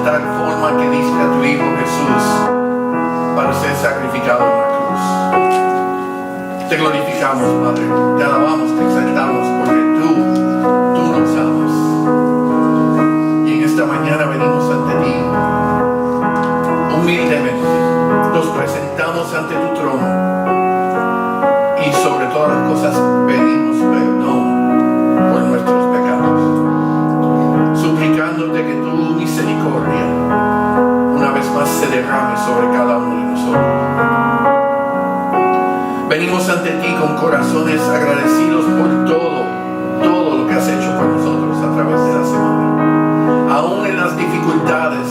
tal forma que diste a tu Hijo Jesús para ser sacrificado en la cruz. Te glorificamos, Padre, te alabamos, te exaltamos, porque tú nos amas. Y en esta mañana venimos ante ti humildemente, nos presentamos ante tu trono y sobre todas las cosas pedimos perdón por nuestros pecados, suplicándote que tu misericordia una vez más se derrame sobre cada uno de nosotros. Venimos ante ti con corazones agradecidos por todo lo que has hecho por nosotros a través de la semana. Aún en las dificultades,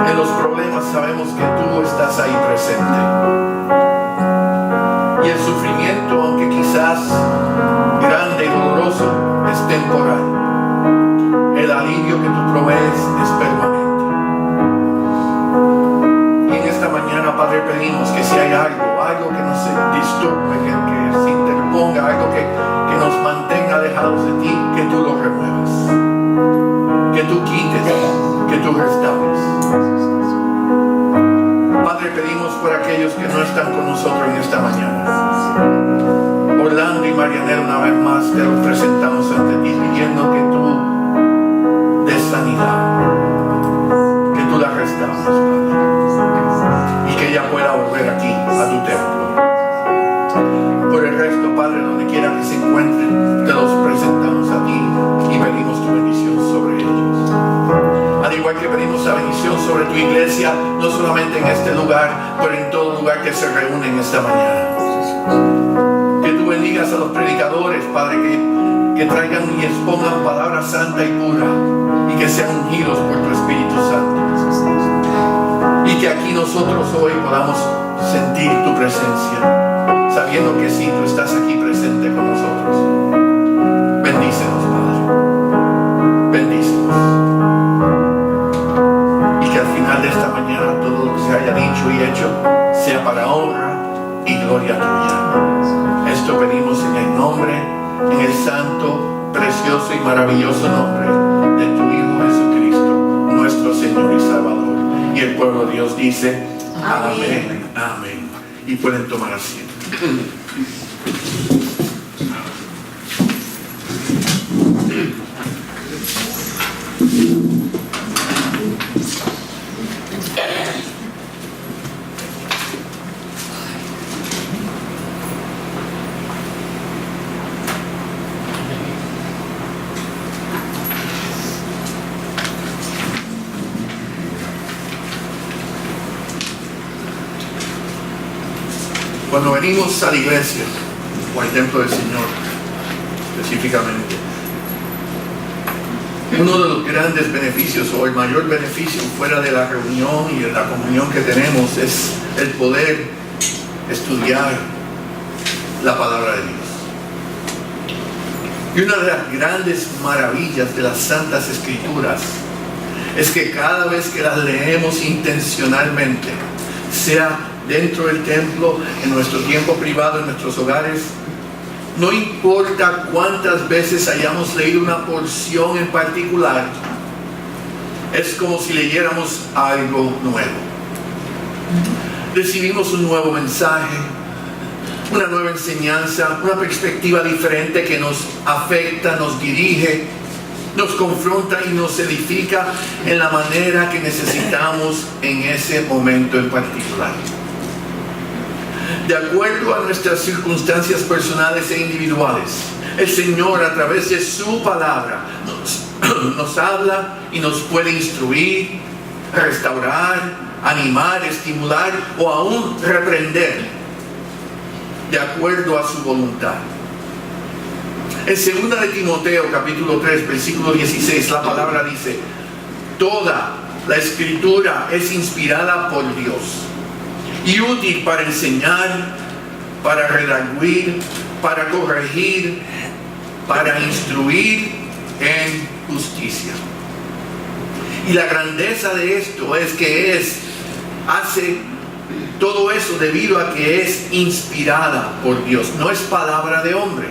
en los problemas, sabemos que tú estás ahí presente. Y el sufrimiento, aunque quizás grande y doloroso, es temporal. El alivio que tú provees es permanente. Y en esta mañana, Padre, pedimos que si hay algo que nos disturbe, que se interponga, algo que nos mantenga alejados de ti, que tú lo remuevas, que tú quites, que tú restaures. Padre, pedimos por aquellos que no están con nosotros en esta mañana. Orlando y Marianela, una vez más te los presentamos ante ti, pidiendo que tú des sanidad, que tú la restaures, Padre, y que ella pueda volver aquí a tu templo. Por el resto, Padre, donde quiera que se encuentren, te los presentamos a ti y pedimos tu bendición sobre ellos. Al igual que pedimos la bendición sobre tu iglesia, no solamente en este lugar, pero en todo lugar que se reúne en esta mañana. Que tú bendigas a los predicadores, Padre, que traigan y expongan palabra santa y pura, y que sean ungidos por tu Espíritu Santo. Y que aquí nosotros hoy podamos sentir tu presencia, sabiendo que sí, tú estás aquí presente con nosotros. Bendícenos, Padre. Bendícenos. Y que al final de esta mañana todo lo que se haya dicho y hecho sea para honra y gloria tuya. Esto pedimos en el nombre, en el santo, precioso y maravilloso nombre de tu Hijo Jesucristo, nuestro Señor y Salvador. Y el pueblo de Dios dice, amén, amén. Y pueden tomar asiento. Cuando venimos a la iglesia o al templo del Señor específicamente, uno de los grandes beneficios o el mayor beneficio fuera de la reunión y de la comunión que tenemos es el poder estudiar la palabra de Dios. Y una de las grandes maravillas de las Santas Escrituras es que cada vez que las leemos intencionalmente, sea dentro del templo, en nuestro tiempo privado, en nuestros hogares, no importa cuántas veces hayamos leído una porción en particular, es como si leyéramos algo nuevo. Recibimos un nuevo mensaje, una nueva enseñanza, una perspectiva diferente que nos afecta, nos dirige, nos confronta y nos edifica en la manera que necesitamos en ese momento en particular. De acuerdo a nuestras circunstancias personales e individuales, el Señor a través de su palabra nos habla y nos puede instruir, restaurar, animar, estimular o aún reprender de acuerdo a su voluntad. En 2 de Timoteo capítulo 3 versículo 16 la palabra dice: toda la escritura es inspirada por Dios y útil para enseñar, para redarguir, para corregir, para instruir en justicia. Y la grandeza de esto es que hace todo eso debido a que es inspirada por Dios, no es palabra de hombre.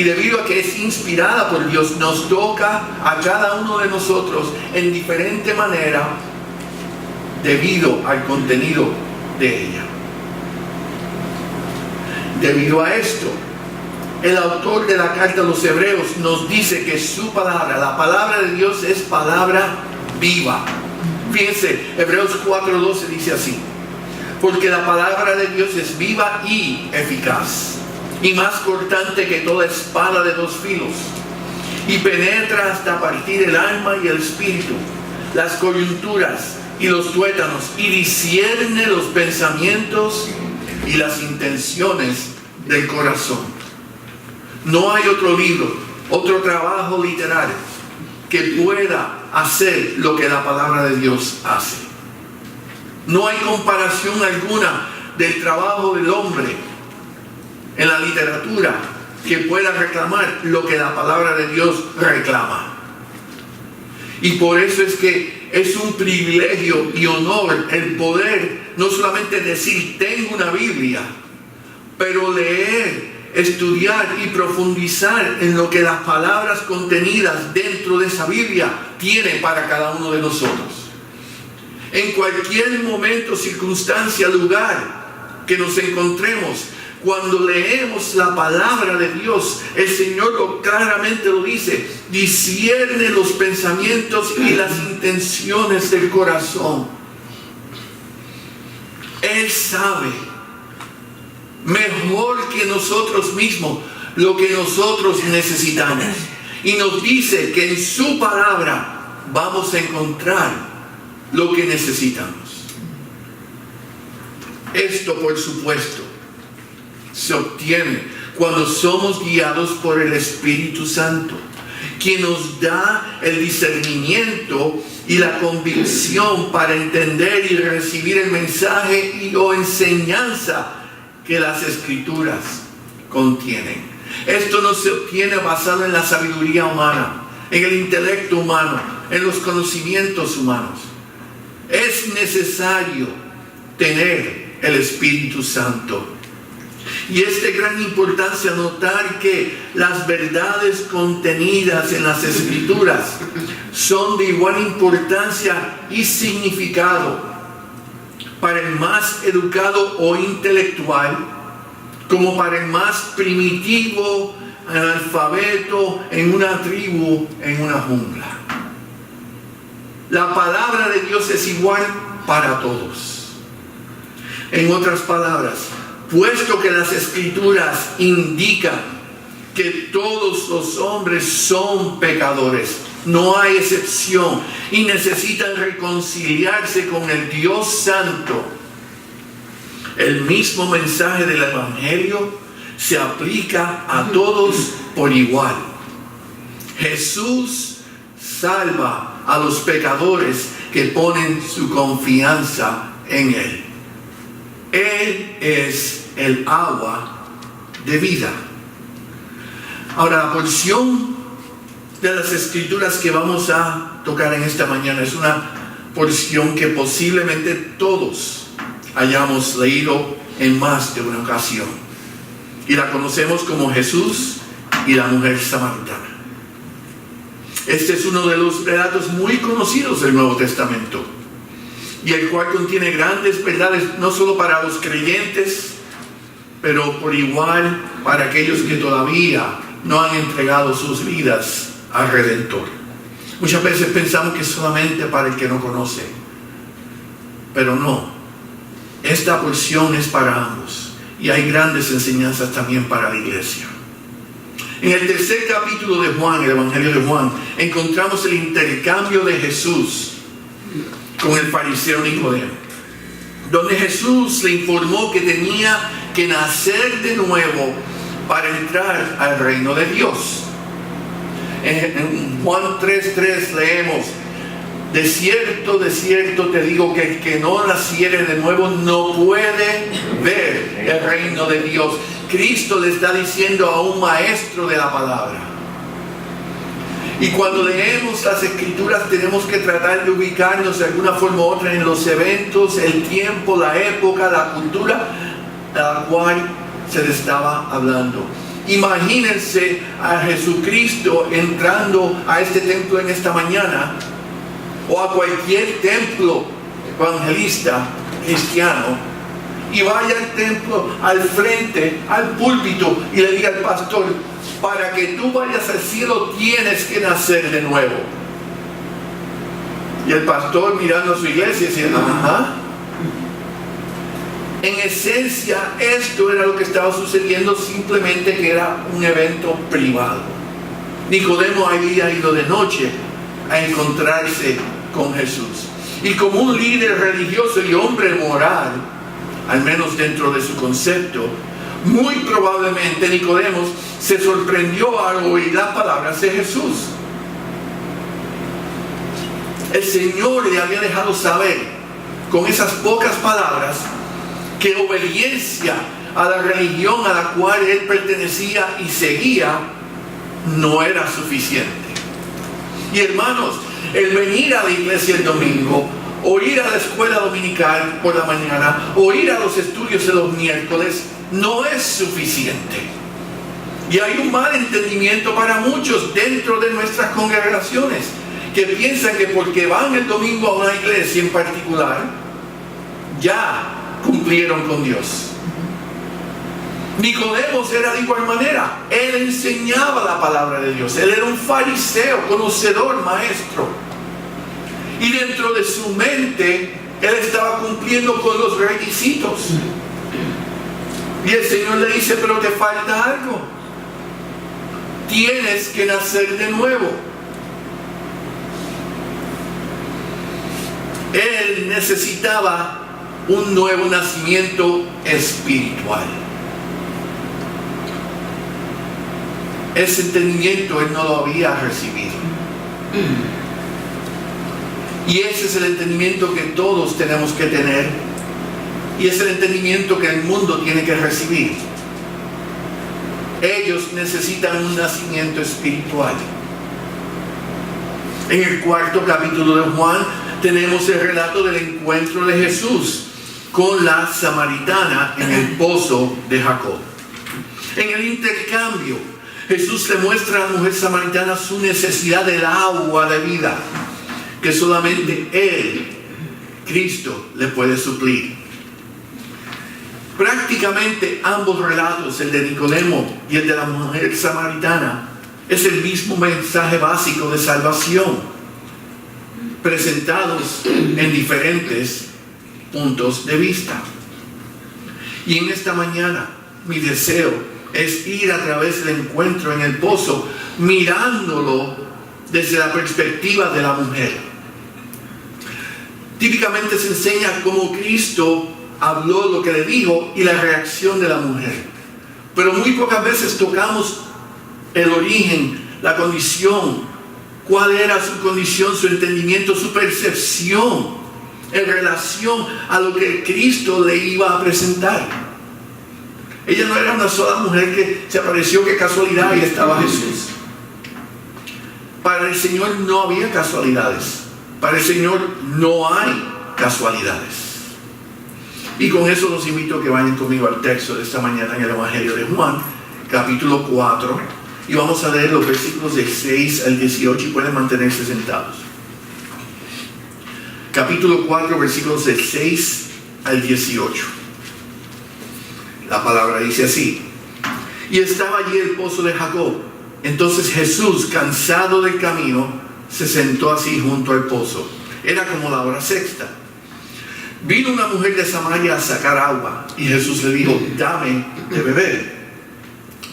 Y debido a que es inspirada por Dios, nos toca a cada uno de nosotros en diferente manera debido al contenido de ella. Debido a esto, el autor de la carta a los Hebreos nos dice que su palabra, la palabra de Dios, es palabra viva. Fíjense, Hebreos 4:12 dice así: porque la palabra de Dios es viva y eficaz, y más cortante que toda espada de dos filos, y penetra hasta partir el alma y el espíritu, las coyunturas y los tuétanos, y discierne los pensamientos y las intenciones del corazón. No hay otro libro, otro trabajo literario que pueda hacer lo que la palabra de Dios hace. No hay comparación alguna del trabajo del hombre en la literatura que pueda reclamar lo que la palabra de Dios reclama. Y por eso es que es un privilegio y honor el poder no solamente decir tengo una Biblia, pero leer, estudiar y profundizar en lo que las palabras contenidas dentro de esa Biblia tiene para cada uno de nosotros. En cualquier momento, circunstancia, lugar que nos encontremos, cuando leemos la palabra de Dios, el Señor claramente lo dice: discierne los pensamientos y las intenciones del corazón. Él sabe mejor que nosotros mismos lo que nosotros necesitamos, y nos dice que en su palabra vamos a encontrar lo que necesitamos. Esto, por supuesto, se obtiene cuando somos guiados por el Espíritu Santo, quien nos da el discernimiento y la convicción para entender y recibir el mensaje o enseñanza que las Escrituras contienen. Esto no se obtiene basado en la sabiduría humana, en el intelecto humano, en los conocimientos humanos. Es necesario tener el Espíritu Santo. Y es de gran importancia notar que las verdades contenidas en las Escrituras son de igual importancia y significado para el más educado o intelectual, como para el más primitivo, analfabeto en una tribu, en una jungla. La palabra de Dios es igual para todos. En otras palabras, puesto que las Escrituras indican que todos los hombres son pecadores, no hay excepción, y necesitan reconciliarse con el Dios Santo, el mismo mensaje del Evangelio se aplica a todos por igual. Jesús salva a los pecadores que ponen su confianza en Él. Él es el agua de vida. Ahora, la porción de las Escrituras que vamos a tocar en esta mañana es una porción que posiblemente todos hayamos leído en más de una ocasión, y la conocemos como Jesús y la mujer samaritana. Este es uno de los relatos muy conocidos del Nuevo Testamento, y el cual contiene grandes verdades no solo para los creyentes, pero por igual para aquellos que todavía no han entregado sus vidas al Redentor. Muchas veces pensamos que es solamente para el que no conoce, pero no. Esta porción es para ambos, y hay grandes enseñanzas también para la iglesia. En el tercer capítulo de Juan, el Evangelio de Juan, encontramos el intercambio de Jesús con el fariseo Nicodemo, donde Jesús le informó que tenía que nacer de nuevo para entrar al reino de Dios. En Juan 3:3 leemos: de cierto te digo que el que no naciere de nuevo no puede ver el reino de Dios. Cristo le está diciendo a un maestro de la palabra. Y cuando leemos las Escrituras tenemos que tratar de ubicarnos de alguna forma u otra en los eventos, el tiempo, la época, la cultura a la cual se le estaba hablando. Imagínense a Jesucristo entrando a este templo en esta mañana, o a cualquier templo evangelista cristiano, y vaya al templo, al frente, al púlpito, y le diga al pastor: para que tú vayas al cielo tienes que nacer de nuevo. Y el pastor mirando a su iglesia diciendo: ajá. En esencia, esto era lo que estaba sucediendo, simplemente que era un evento privado. Nicodemo había ido de noche a encontrarse con Jesús. Y como un líder religioso y hombre moral, al menos dentro de su concepto, muy probablemente Nicodemo se sorprendió al oír las palabras de Jesús. El Señor le había dejado saber con esas pocas palabras que obediencia a la religión a la cual él pertenecía y seguía no era suficiente. Y hermanos, el venir a la iglesia el domingo, o ir a la escuela dominical por la mañana, o ir a los estudios de los miércoles, no es suficiente. Y hay un mal entendimiento para muchos dentro de nuestras congregaciones, que piensan que porque van el domingo a una iglesia en particular, ya cumplieron con Dios. Nicodemo era de igual manera. Él enseñaba la palabra de Dios. Él era un fariseo, conocedor, maestro. Y dentro de su mente, él estaba cumpliendo con los requisitos. Y el Señor le dice: pero te falta algo. Tienes que nacer de nuevo. Él necesitaba un nuevo nacimiento espiritual. Ese entendimiento él no lo había recibido. Y ese es el entendimiento que todos tenemos que tener. Y es el entendimiento que el mundo tiene que recibir. Ellos necesitan un nacimiento espiritual. En el 4º capítulo de Juan tenemos el relato del encuentro de Jesús con la samaritana en el pozo de Jacob. En el intercambio, Jesús le muestra a la mujer samaritana su necesidad del agua de vida, que solamente Él, Cristo, le puede suplir. Prácticamente ambos relatos, el de Nicodemo y el de la mujer samaritana, es el mismo mensaje básico de salvación, presentados en diferentes puntos de vista. Y en esta mañana mi deseo es ir a través del encuentro en el pozo, mirándolo desde la perspectiva de la mujer. Típicamente se enseña cómo Cristo habló lo que le dijo y la reacción de la mujer, pero muy pocas veces tocamos el origen, la condición, cuál era su condición, su entendimiento, su percepción en relación a lo que Cristo le iba a presentar. Ella no era una sola mujer que se apareció, que casualidad y estaba Jesús. Para el Señor no había casualidades. Para el Señor no hay casualidades. Y con eso los invito a que vayan conmigo al texto de esta mañana en el Evangelio de Juan, capítulo 4, y vamos a leer los versículos del 6 al 18 y pueden mantenerse sentados. Capítulo 4, versículos del 6 al 18. La palabra dice así: y estaba allí el pozo de Jacob. Entonces Jesús, cansado del camino, se sentó así junto al pozo. Era como la hora sexta. Vino una mujer de Samaria a sacar agua, y Jesús le dijo: dame de beber.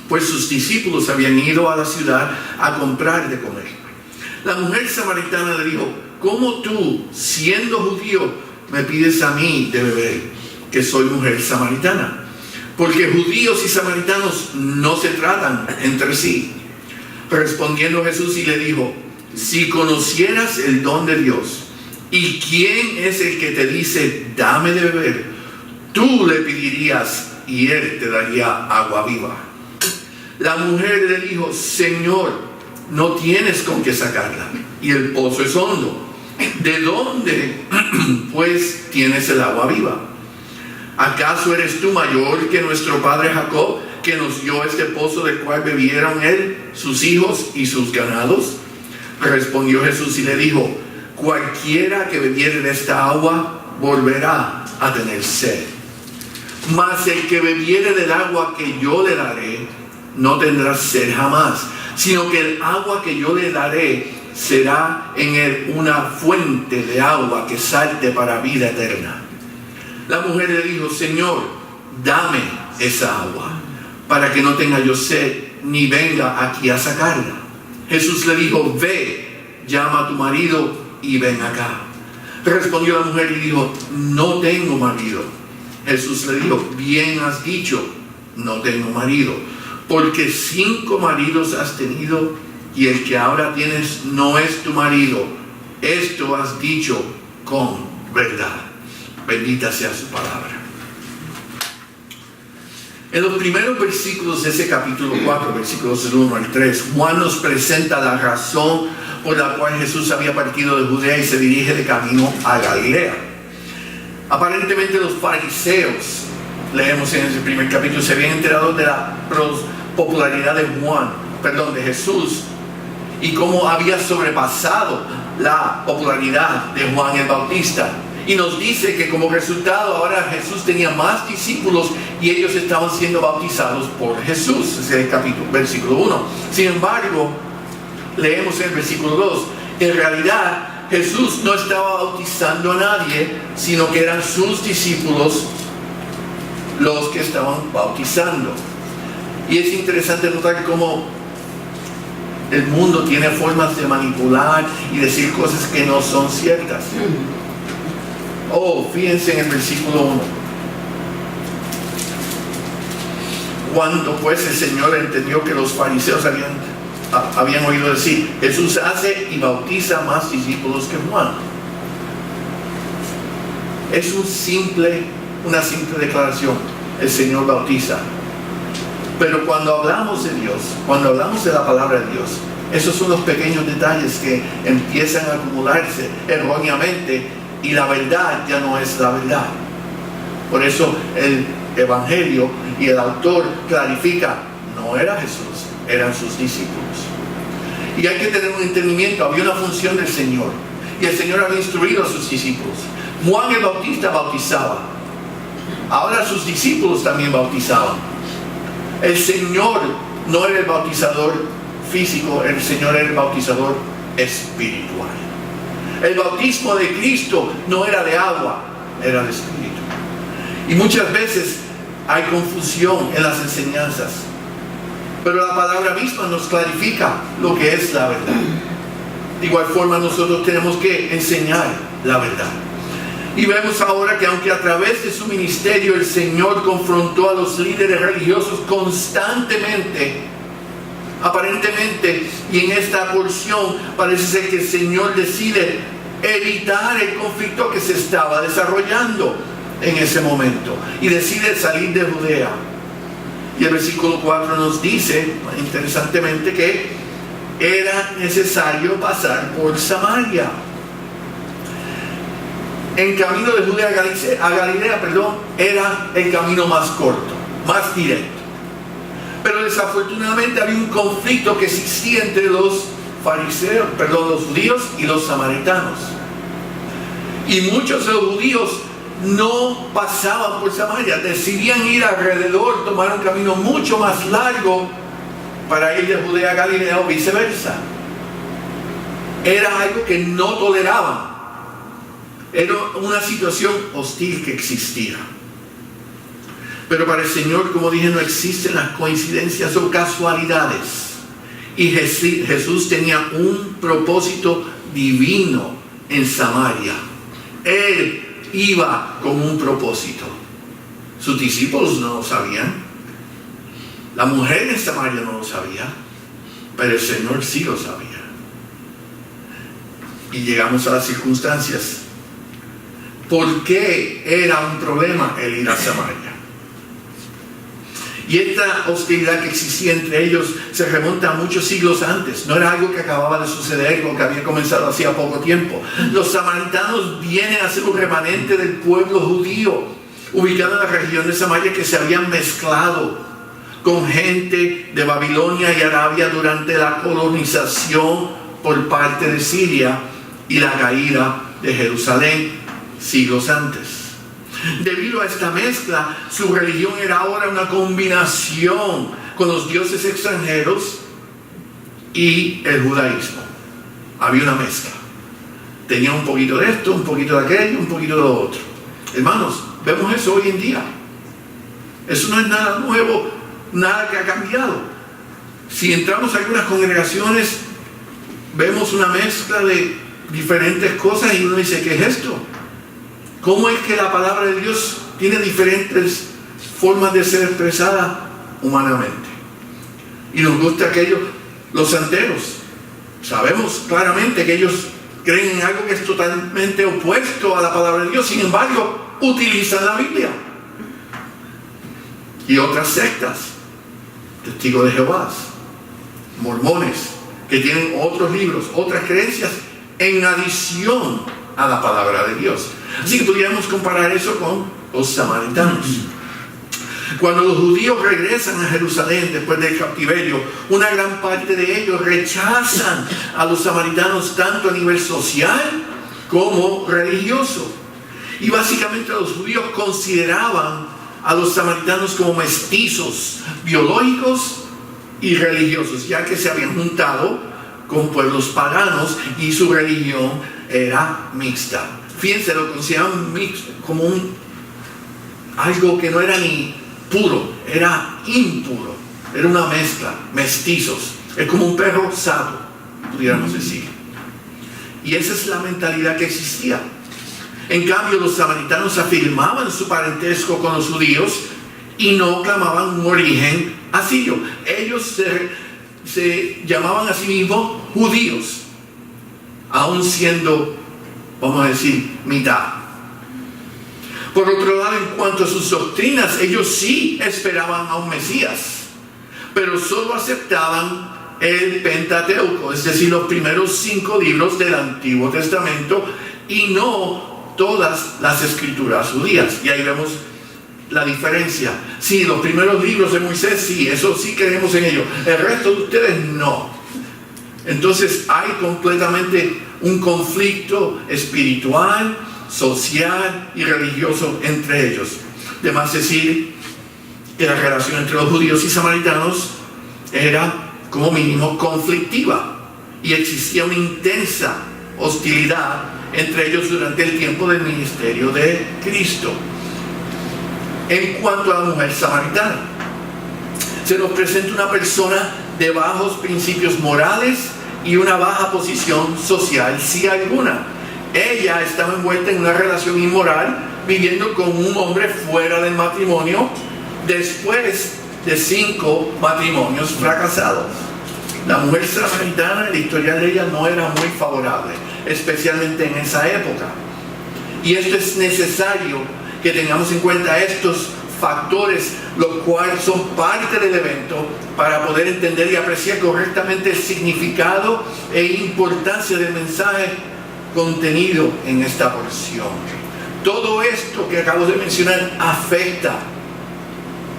Pues sus discípulos habían ido a la ciudad a comprar de comer. La mujer samaritana le dijo: ¿cómo tú, siendo judío, me pides a mí de beber, que soy mujer samaritana? Porque judíos y samaritanos no se tratan entre sí. Respondiendo Jesús y le dijo: si conocieras el don de Dios, y quién es el que te dice dame de beber, tú le pedirías y él te daría agua viva. La mujer le dijo: Señor, no tienes con qué sacarla, y el pozo es hondo. ¿De dónde tienes el agua viva? ¿Acaso eres tú mayor que nuestro padre Jacob, que nos dio este pozo del cual bebieron él, sus hijos y sus ganados? Respondió Jesús y le dijo: cualquiera que bebiere de esta agua volverá a tener sed. Mas el que bebiere del agua que yo le daré no tendrá sed jamás, sino que el agua que yo le daré será en él una fuente de agua que salte para vida eterna. La mujer le dijo: Señor, dame esa agua, para que no tenga yo sed, ni venga aquí a sacarla. Jesús le dijo: ve, llama a tu marido y ven acá. Respondió la mujer y dijo: no tengo marido. Jesús le dijo: bien has dicho, no tengo marido, porque 5 maridos has tenido, y el que ahora tienes no es tu marido. Esto has dicho con verdad. Bendita sea su palabra. En los primeros versículos de ese capítulo 4, versículos del 1 al 3, Juan nos presenta la razón por la cual Jesús había partido de Judea y se dirige de camino a Galilea. Aparentemente los fariseos, leemos en ese primer capítulo, se habían enterado de la popularidad de Jesús, y cómo había sobrepasado la popularidad de Juan el Bautista. Y nos dice que como resultado ahora Jesús tenía más discípulos y ellos estaban siendo bautizados por Jesús. Ese es el capítulo, versículo 1. Sin embargo, leemos en el versículo 2, en realidad Jesús no estaba bautizando a nadie, sino que eran sus discípulos los que estaban bautizando. Y es interesante notar cómo el mundo tiene formas de manipular y decir cosas que no son ciertas. Fíjense en el versículo 1. Cuando pues el Señor entendió que los fariseos habían oído decir: Jesús hace y bautiza más discípulos que Juan. Es una simple declaración: el Señor bautiza. Pero cuando hablamos de Dios, cuando hablamos de la palabra de Dios, esos son los pequeños detalles que empiezan a acumularse erróneamente, y la verdad ya no es la verdad. Por eso el Evangelio y el autor clarifica: no era Jesús, eran sus discípulos. Y hay que tener un entendimiento: había una función del Señor, y el Señor había instruido a sus discípulos. Juan el Bautista bautizaba, ahora sus discípulos también bautizaban. El Señor no era el bautizador físico, el Señor era el bautizador espiritual. El bautismo de Cristo no era de agua, era de espíritu. Y muchas veces hay confusión en las enseñanzas, pero la palabra misma nos clarifica lo que es la verdad. De igual forma nosotros tenemos que enseñar la verdad. Y vemos ahora que aunque a través de su ministerio el Señor confrontó a los líderes religiosos constantemente, aparentemente, y en esta porción parece ser que el Señor decide evitar el conflicto que se estaba desarrollando en ese momento y decide salir de Judea. Y el versículo 4 nos dice, interesantemente, que era necesario pasar por Samaria. En camino de Judea a Galilea, era el camino más corto, más directo. Pero desafortunadamente había un conflicto que existía entre los judíos y los samaritanos. Y muchos de los judíos no pasaban por Samaria, decidían ir alrededor, tomar un camino mucho más largo para ir de Judea a Galilea o viceversa. Era algo que no toleraban. Era una situación hostil que existía. Pero para el Señor, como dije, no existen las coincidencias o casualidades. Y Jesús tenía un propósito divino en Samaria. Él iba con un propósito. Sus discípulos no lo sabían. La mujer en Samaria no lo sabía. Pero el Señor sí lo sabía. Y llegamos a las circunstancias. ¿Por qué era un problema el ir a Samaria? Y esta hostilidad que existía entre ellos se remonta a muchos siglos antes. No era algo que acababa de suceder o que había comenzado hacía poco tiempo. Los samaritanos vienen a ser un remanente del pueblo judío, ubicado en la región de Samaria, que se habían mezclado con gente de Babilonia y Arabia durante la colonización por parte de Siria y la caída de Jerusalén siglos antes. Debido a esta mezcla, su religión era ahora una combinación con los dioses extranjeros y el judaísmo. Había una mezcla. Tenía un poquito de esto, un poquito de aquello, un poquito de lo otro. Hermanos, vemos eso hoy en día. Eso no es nada nuevo, nada que ha cambiado. Si entramos a algunas congregaciones, vemos una mezcla de diferentes cosas y uno dice, ¿qué es esto? ¿Cómo es que la palabra de Dios tiene diferentes formas de ser expresada humanamente? Y nos gusta aquello, los santeros. Sabemos claramente que ellos creen en algo que es totalmente opuesto a la palabra de Dios. Sin embargo, utilizan la Biblia. Y otras sectas, testigos de Jehová, mormones, que tienen otros libros, otras creencias en adición a la palabra de Dios. Así que pudiéramos comparar eso con los samaritanos. Cuando los judíos regresan a Jerusalén después del cautiverio, una gran parte de ellos rechazan a los samaritanos tanto a nivel social como religioso. Y básicamente los judíos consideraban a los samaritanos como mestizos biológicos y religiosos, ya que se habían juntado con pueblos paganos y su religión era mixta. Fíjense, lo consideraban mixto, como algo que no era ni puro, era impuro, era una mezcla, mestizos. Es como un perro sato, pudiéramos decir. Y esa es la mentalidad que existía. En cambio, los samaritanos afirmaban su parentesco con los judíos y no clamaban un origen asirio. Ellos se llamaban a sí mismos judíos, aún siendo, vamos a decir, mitad. Por otro lado, en cuanto a sus doctrinas, ellos sí esperaban a un Mesías, pero solo aceptaban el Pentateuco, es decir, los primeros 5 libros del Antiguo Testamento, y no todas las escrituras judías. Y ahí vemos la diferencia. Sí, los primeros libros de Moisés, sí, eso sí creemos en ellos. El resto de ustedes no. Entonces hay completamente un conflicto espiritual, social y religioso entre ellos. De más decir que la relación entre los judíos y samaritanos era como mínimo conflictiva y existía una intensa hostilidad entre ellos durante el tiempo del ministerio de Cristo. En cuanto a la mujer samaritana, se nos presenta una persona de bajos principios morales y una baja posición social, si alguna. Ella estaba envuelta en una relación inmoral, viviendo con un hombre fuera del matrimonio, después de 5 matrimonios fracasados. La mujer samaritana, el historial de ella no era muy favorable, especialmente en esa época. Y esto es necesario que tengamos en cuenta estos factores, los cuales son parte del evento, para poder entender y apreciar correctamente el significado e importancia del mensaje contenido en esta porción. Todo esto que acabo de mencionar afecta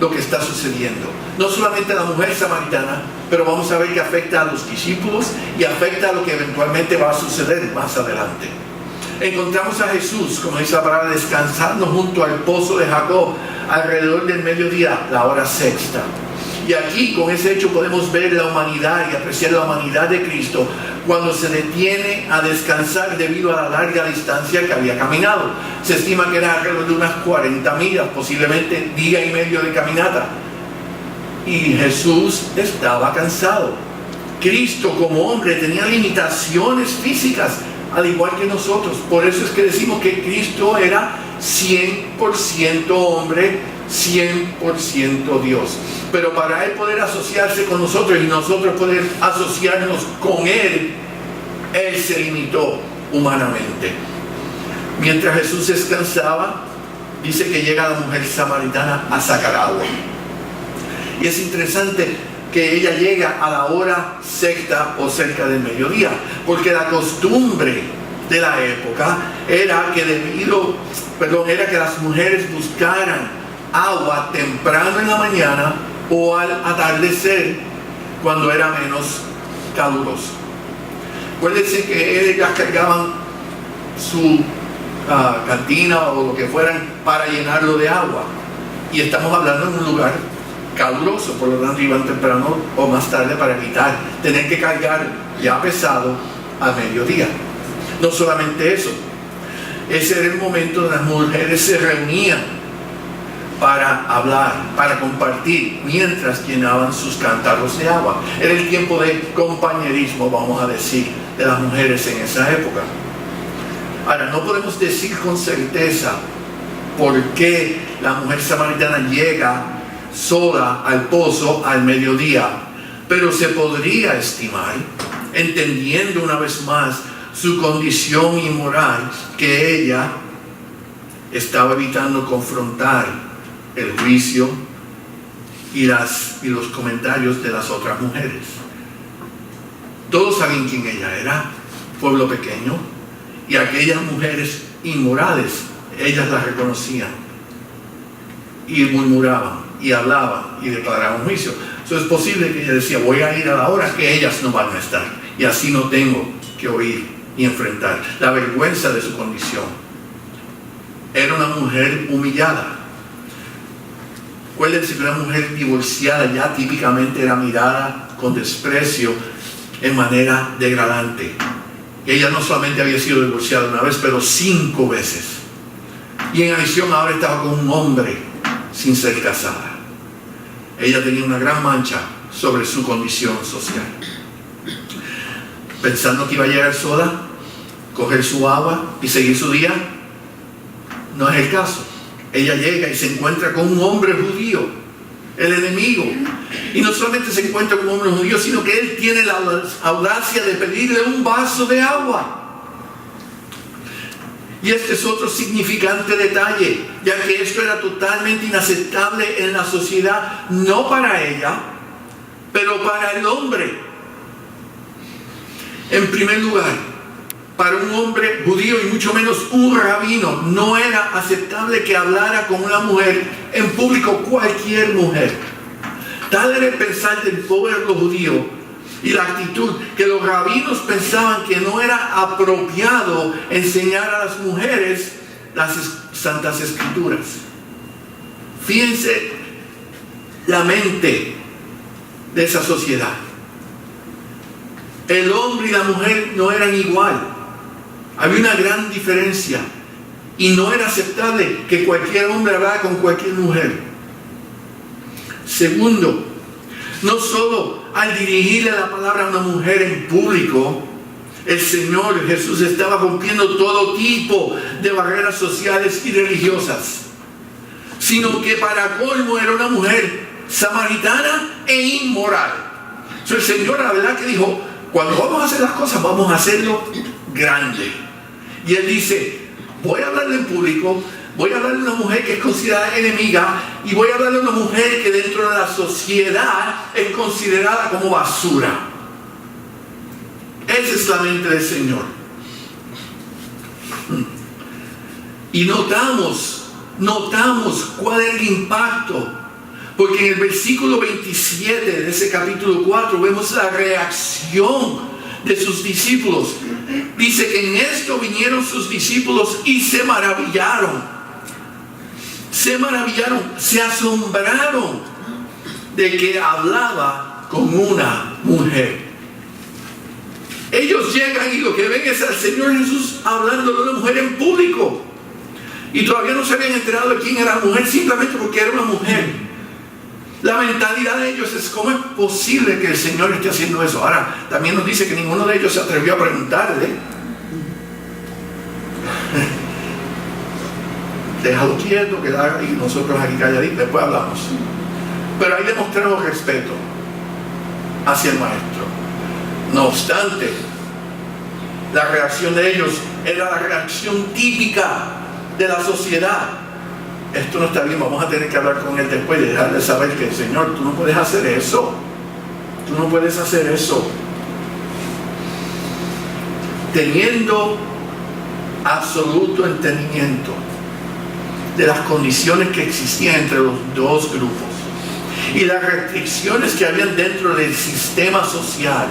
lo que está sucediendo. No solamente a la mujer samaritana, pero vamos a ver que afecta a los discípulos y afecta a lo que eventualmente va a suceder más adelante. Encontramos a Jesús, como dice la palabra, descansando junto al pozo de Jacob alrededor del mediodía, la hora sexta. Y aquí con ese hecho podemos ver la humanidad y apreciar la humanidad de Cristo cuando se detiene a descansar debido a la larga distancia que había caminado. Se estima que era alrededor de unas 40 millas, posiblemente día y medio de caminata. Y Jesús estaba cansado. Cristo como hombre tenía limitaciones físicas, al igual que nosotros. Por eso es que decimos que Cristo era 100% hombre, 100% Dios. Pero para Él poder asociarse con nosotros y nosotros poder asociarnos con Él, Él se limitó humanamente. Mientras Jesús descansaba, dice que llega la mujer samaritana a sacar agua. Y es interesante que ella llega a la hora sexta o cerca del mediodía, porque la costumbre de la época era que era que las mujeres buscaran agua temprano en la mañana o al atardecer cuando era menos caluroso. Acuérdense que ellas cargaban su cantina o lo que fueran para llenarlo de agua, y estamos hablando en un lugar caluroso, por lo tanto iban temprano o más tarde para evitar tener que cargar ya pesado a mediodía. No solamente eso, ese era el momento donde las mujeres se reunían para hablar, para compartir, mientras llenaban sus cántaros de agua. Era el tiempo de compañerismo, vamos a decir, de las mujeres en esa época. Ahora, no podemos decir con certeza por qué la mujer samaritana llega sola al pozo al mediodía, pero se podría estimar, entendiendo una vez más su condición inmoral, que ella estaba evitando confrontar el juicio y los comentarios de las otras mujeres. Todos saben quién ella era, pueblo pequeño, y aquellas mujeres inmorales, ellas las reconocían y murmuraban y hablaban y declaraban juicio. Entonces es posible que ella decía: voy a ir a la hora que ellas no van a estar, y así no tengo que oír y enfrentar la vergüenza de su condición. Era una mujer humillada. Acuérdense que una mujer divorciada ya típicamente era mirada con desprecio en manera degradante. Ella no solamente había sido divorciada una vez, pero 5 veces. Y en adición ahora estaba con un hombre sin ser casada. Ella tenía una gran mancha sobre su condición social. Pensando que iba a llegar sola, coger su agua y seguir su día, no es el caso. Ella llega y se encuentra con un hombre judío, el enemigo. Y no solamente se encuentra con un hombre judío, sino que él tiene la audacia de pedirle un vaso de agua. Y este es otro significante detalle, ya que esto era totalmente inaceptable en la sociedad, no para ella, pero para el hombre. En primer lugar, para un hombre judío y mucho menos un rabino, no era aceptable que hablara con una mujer en público, cualquier mujer. Tal era el pensar del pueblo judío y la actitud, que los rabinos pensaban que no era apropiado enseñar a las mujeres las santas escrituras. Fíjense la mente de esa sociedad. El hombre y la mujer no eran igual. Había una gran diferencia y no era aceptable que cualquier hombre hablara con cualquier mujer. Segundo, no solo al dirigirle la palabra a una mujer en público, el Señor Jesús estaba rompiendo todo tipo de barreras sociales y religiosas, sino que para colmo era una mujer samaritana e inmoral. Entonces el Señor, la verdad que dijo: cuando vamos a hacer las cosas, vamos a hacerlo grande. Y Él dice: voy a hablarle en público, voy a hablarle a una mujer que es considerada enemiga, y voy a hablarle a una mujer que dentro de la sociedad es considerada como basura. Esa es la mente del Señor. Y notamos cuál es el impacto, porque en el versículo 27 de ese capítulo 4 vemos la reacción de sus discípulos. Dice que en esto vinieron sus discípulos y se maravillaron, se asombraron de que hablaba con una mujer. Ellos llegan y lo que ven es al Señor Jesús hablando de una mujer en público, y todavía no se habían enterado de quién era la mujer, simplemente porque era una mujer. La mentalidad de ellos es: ¿cómo es posible que el Señor esté haciendo eso? Ahora, también nos dice que ninguno de ellos se atrevió a preguntarle. Déjalo quieto, quedar ahí, nosotros aquí calladitos, después hablamos. Pero ahí demostramos respeto hacia el maestro. No obstante, la reacción de ellos era la reacción típica de la sociedad. Esto no está bien, vamos a tener que hablar con él después y dejarle saber que: Señor, tú no puedes hacer eso. Tú no puedes hacer eso. Teniendo absoluto entendimiento de las condiciones que existían entre los dos grupos y las restricciones que habían dentro del sistema social,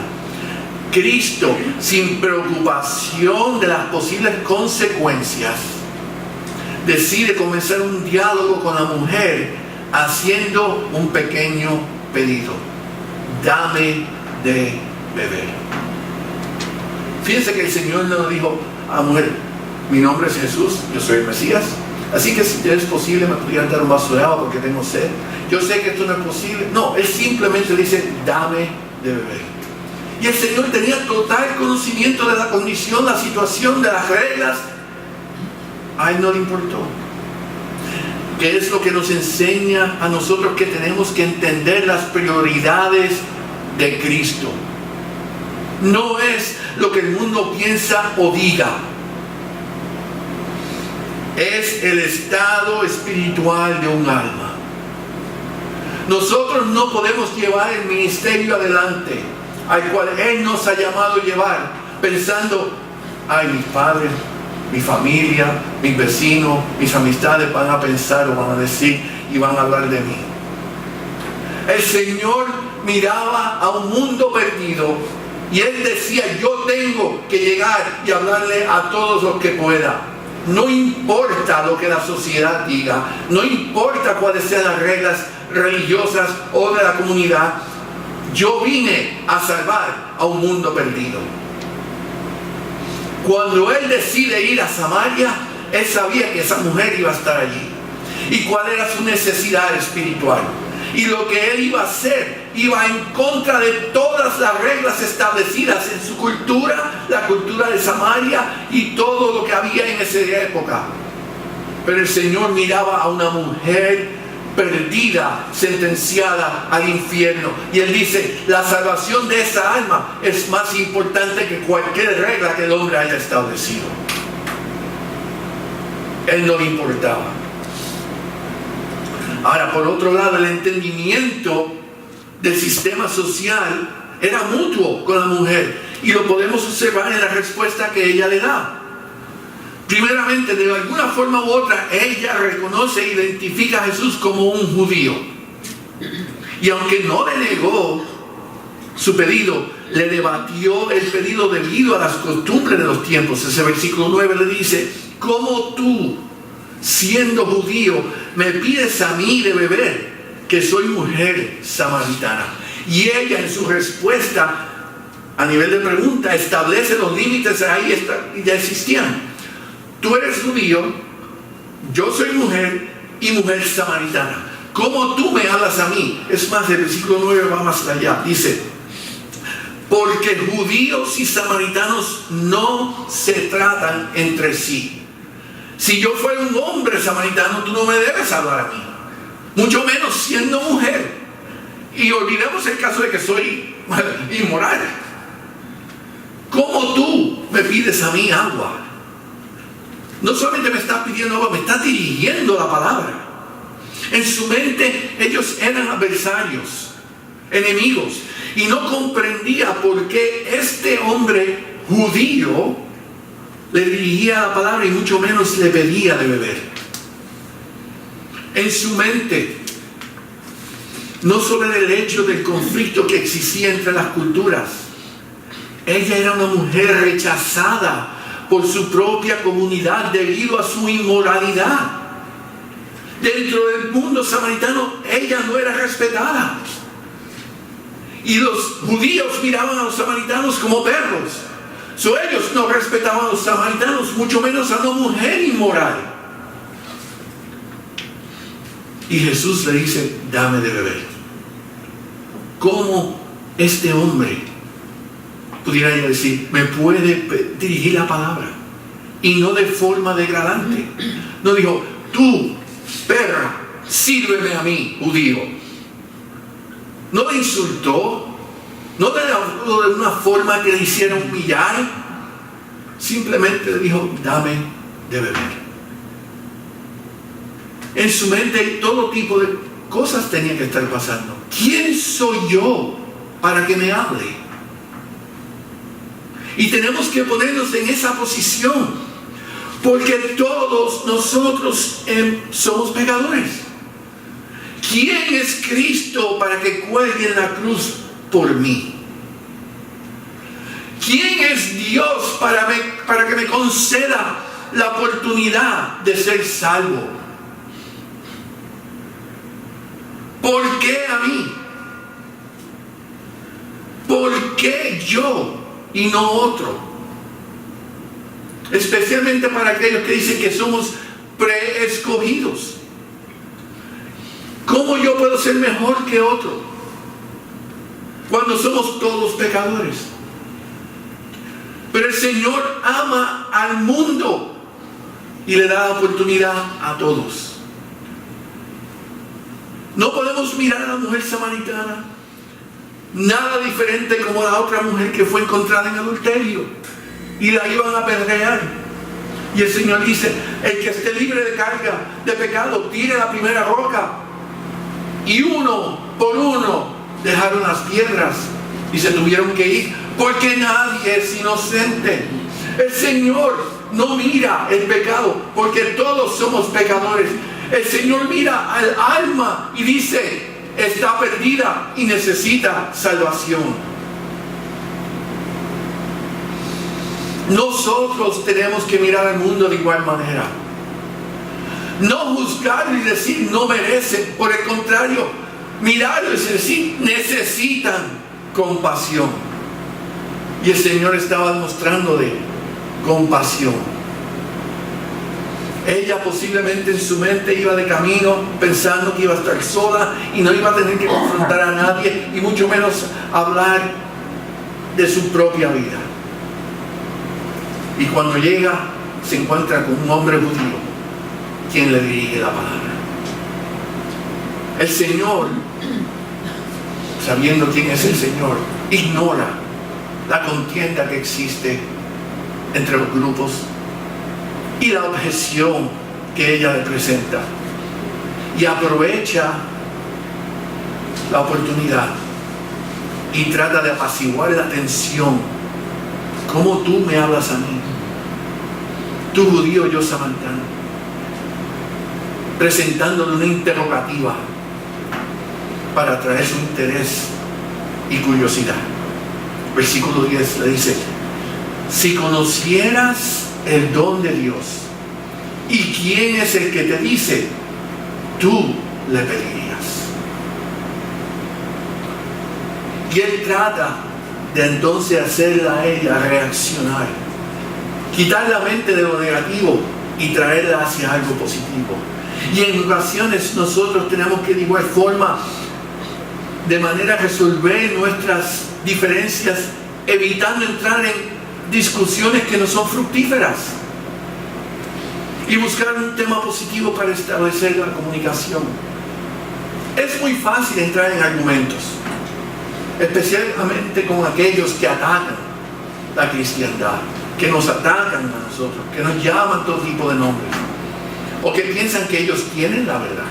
Cristo, sin preocupación de las posibles consecuencias, decide comenzar un diálogo con la mujer haciendo un pequeño pedido: dame de beber. Fíjense que el Señor no dijo a la mujer: mi nombre es Jesús, yo soy el Mesías, así que si es posible me pudieran dar un vaso de agua porque tengo sed. Yo sé que esto no es posible. No, Él simplemente dice: dame de beber. Y el Señor tenía total conocimiento de la condición, la situación, de las reglas. A Él no le importó. ¿Qué es lo que nos enseña a nosotros? Que tenemos que entender las prioridades de Cristo. No es lo que el mundo piensa o diga. Es el estado espiritual de un alma. Nosotros no podemos llevar el ministerio adelante al cual Él nos ha llamado a llevar pensando: ay, mis padres, mi familia, mis vecinos, mis amistades van a pensar o van a decir y van a hablar de mí. El Señor miraba a un mundo perdido y Él decía: yo tengo que llegar y hablarle a todos los que pueda. No importa lo que la sociedad diga, no importa cuáles sean las reglas religiosas o de la comunidad. Yo vine a salvar a un mundo perdido. Cuando Él decide ir a Samaria, Él sabía que esa mujer iba a estar allí y cuál era su necesidad espiritual. Y lo que Él iba a hacer iba en contra de todas las reglas establecidas en su cultura, la cultura de Samaria y todo lo que había en esa época. Pero el Señor miraba a una mujer perdida, sentenciada al infierno, y Él dice: la salvación de esa alma es más importante que cualquier regla que el hombre haya establecido. Él no le importaba. Ahora, por otro lado, el entendimiento del sistema social era mutuo con la mujer, y lo podemos observar en la respuesta que ella le da. Primeramente, de alguna forma u otra, ella reconoce e identifica a Jesús como un judío. Y aunque no le negó su pedido, le debatió el pedido debido a las costumbres de los tiempos. Ese versículo 9 le dice: ¿cómo tú, siendo judío, me pides a mí de beber, que soy mujer samaritana? Y ella, en su respuesta, a nivel de pregunta, establece los límites. Ahí ya existían. Tú eres judío, yo soy mujer y mujer samaritana. ¿Cómo tú me hablas a mí? Es más, el versículo 9 va más allá. Dice: porque judíos y samaritanos no se tratan entre sí. Si yo fuera un hombre samaritano, tú no me debes hablar a mí, mucho menos siendo mujer. Y olvidemos el caso de que soy inmoral. ¿Cómo tú me pides a mí agua? No solamente me estás pidiendo agua, me estás dirigiendo la palabra. En su mente ellos eran adversarios, enemigos, y no comprendía por qué este hombre judío le dirigía la palabra y mucho menos le pedía de beber. En su mente, no solo era el hecho del conflicto que existía entre las culturas, ella era una mujer rechazada por su propia comunidad debido a su inmoralidad. Dentro del mundo samaritano, ella no era respetada. Y los judíos miraban a los samaritanos como perros. Ellos no respetaban a los samaritanos, mucho menos a una mujer inmoral. Y Jesús le dice: dame de beber. ¿Cómo este hombre pudiera decir: me puede dirigir la palabra? Y no de forma degradante. No dijo: tú, perra, sírveme a mí, judío. No le insultó, no le habló de una forma que le hiciera humillar. Simplemente le dijo: dame de beber. En su mente todo tipo de cosas tenían que estar pasando. ¿Quién soy yo para que me hable? Y tenemos que ponernos en esa posición, porque todos nosotros somos pecadores. ¿Quién es Cristo para que cuelgue en la cruz por mí? ¿Quién es Dios para que me conceda la oportunidad de ser salvo? ¿Por qué a mí? ¿Por qué yo y no otro? Especialmente para aquellos que dicen que somos preescogidos. ¿Cómo yo puedo ser mejor que otro cuando somos todos pecadores? Pero el Señor ama al mundo y le da la oportunidad a todos. No podemos mirar a la mujer samaritana nada diferente como la otra mujer que fue encontrada en adulterio y la iban a apedrear. Y el Señor dice: el que esté libre de carga de pecado, tire la primera roca. Y uno por uno dejaron las piedras y se tuvieron que ir, porque nadie es inocente. El Señor no mira el pecado, porque todos somos pecadores. El Señor mira al alma y dice: está perdida y necesita salvación. Nosotros tenemos que mirar al mundo de igual manera. No juzgar y decir no merecen. Por el contrario, mirarlo y decir necesitan compasión. Y el Señor estaba demostrando compasión. Ella posiblemente en su mente iba de camino pensando que iba a estar sola y no iba a tener que confrontar a nadie y mucho menos hablar de su propia vida. Y cuando llega se encuentra con un hombre judío quien le dirige la palabra. El Señor, sabiendo quién es el Señor, ignora la contienda que existe entre los grupos y la objeción que ella le presenta, y aprovecha la oportunidad y trata de apaciguar la tensión. ¿Cómo tú me hablas a mí? Tú judío, yo samaritano. Presentándole una interrogativa para atraer su interés y curiosidad. Versículo 10 le dice: si conocieras el don de Dios y quién es el que te dice, tú le pedirías. Y él trata de entonces hacerla a ella reaccionar, quitar la mente de lo negativo y traerla hacia algo positivo. Y en ocasiones nosotros tenemos que de igual forma, de manera resolver nuestras diferencias, evitando entrar en discusiones que no son fructíferas, y buscar un tema positivo para establecer la comunicación. Es muy fácil entrar en argumentos, especialmente con aquellos que atacan la cristiandad, que nos atacan a nosotros, que nos llaman todo tipo de nombres, o que piensan que ellos tienen la verdad.